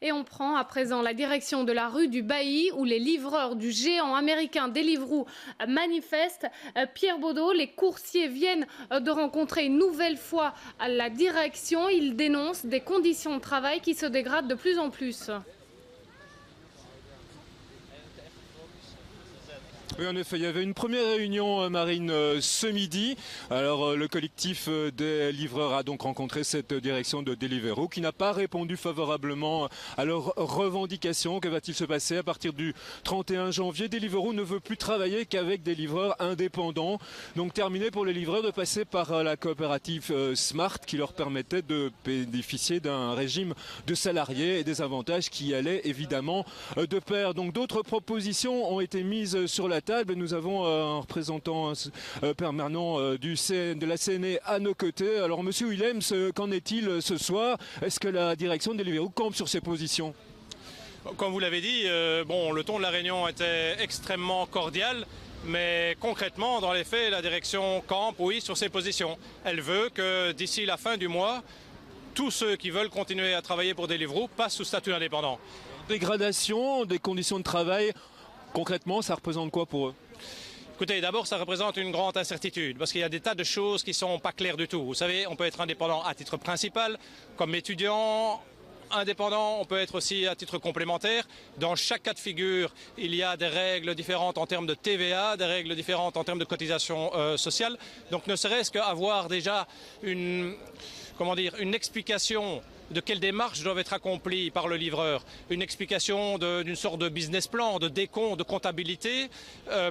Et on prend à présent la direction de la rue du Bailly où les livreurs du géant américain Deliveroo manifestent. Pierre Baudot, les coursiers viennent de rencontrer une nouvelle fois la direction. Ils dénoncent des conditions de travail qui se dégradent de plus en plus. Oui, en effet, il y avait une première réunion, Marine, ce midi. Alors, le collectif des livreurs a donc rencontré cette direction de Deliveroo qui n'a pas répondu favorablement à leurs revendications. Que va-t-il se passer à partir du 31 janvier? Deliveroo ne veut plus travailler qu'avec des livreurs indépendants. Donc, terminé pour les livreurs de passer par la coopérative Smart qui leur permettait de bénéficier d'un régime de salariés et des avantages qui allaient évidemment de pair. Donc, d'autres propositions ont été mises sur la table. Nous avons un représentant permanent de la CNE à nos côtés. Alors, Monsieur Willems, qu'en est-il ce soir? Est-ce que la direction de Deliveroo campe sur ses positions? Comme vous l'avez dit, le ton de la réunion était extrêmement cordial. Mais concrètement, dans les faits, la direction campe, oui, sur ses positions. Elle veut que d'ici la fin du mois, tous ceux qui veulent continuer à travailler pour Deliveroo passent sous statut indépendant. Dégradation des conditions de travail. Concrètement, ça représente quoi pour eux? Écoutez, d'abord, ça représente une grande incertitude, parce qu'il y a des tas de choses qui ne sont pas claires du tout. Vous savez, on peut être indépendant à titre principal, comme étudiant indépendant, on peut être aussi à titre complémentaire. Dans chaque cas de figure, il y a des règles différentes en termes de TVA, des règles différentes en termes de cotisation sociale. Donc ne serait-ce qu'avoir déjà une explication de quelles démarches doivent être accomplies par le livreur, une explication d'une sorte de business plan, de décompte, de comptabilité,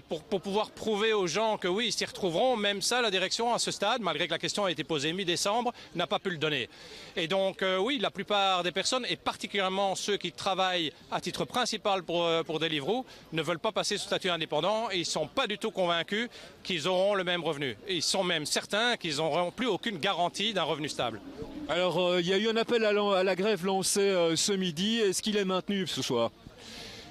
pour pouvoir prouver aux gens que oui, ils s'y retrouveront. Même ça, la direction, à ce stade, malgré que la question a été posée mi-décembre, n'a pas pu le donner. Et donc, oui, la plupart des personnes, et particulièrement ceux qui travaillent à titre principal pour Deliveroo, ne veulent pas passer sous statut indépendant et ils ne sont pas du tout convaincus qu'ils auront le même revenu. Et ils sont même certains qu'ils n'auront plus aucune garantie d'un revenu stable. Alors, il y a eu un appel à la grève lancé ce midi. Est-ce qu'il est maintenu ce soir?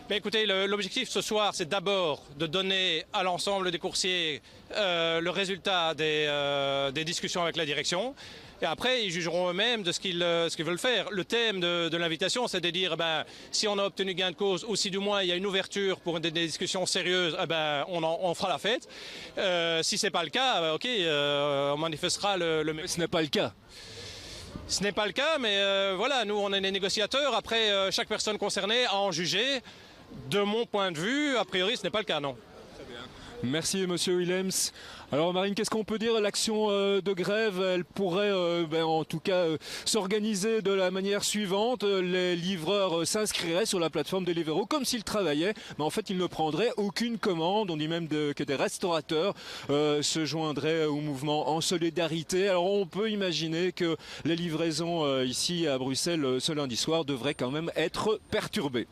Mais écoutez, l'objectif ce soir, c'est d'abord de donner à l'ensemble des coursiers le résultat des discussions avec la direction. Et après, ils jugeront eux-mêmes de ce qu'ils veulent faire. Le thème de l'invitation, c'est de dire, si on a obtenu gain de cause ou si du moins il y a une ouverture pour des discussions sérieuses, on fera la fête. Si ce n'est pas le cas, on manifestera le... Ce n'est pas le cas. Ce n'est pas le cas, mais voilà, nous on est les négociateurs. Après, chaque personne concernée a en jugé. De mon point de vue, a priori, ce n'est pas le cas, non. Très bien. Merci, Monsieur Willems. Alors, Marine, qu'est-ce qu'on peut dire? L'action de grève, elle pourrait en tout cas s'organiser de la manière suivante. Les livreurs s'inscriraient sur la plateforme Deliveroo comme s'ils travaillaient, mais en fait, ils ne prendraient aucune commande. On dit même que des restaurateurs se joindraient au mouvement en solidarité. Alors, on peut imaginer que les livraisons ici à Bruxelles ce lundi soir devraient quand même être perturbées.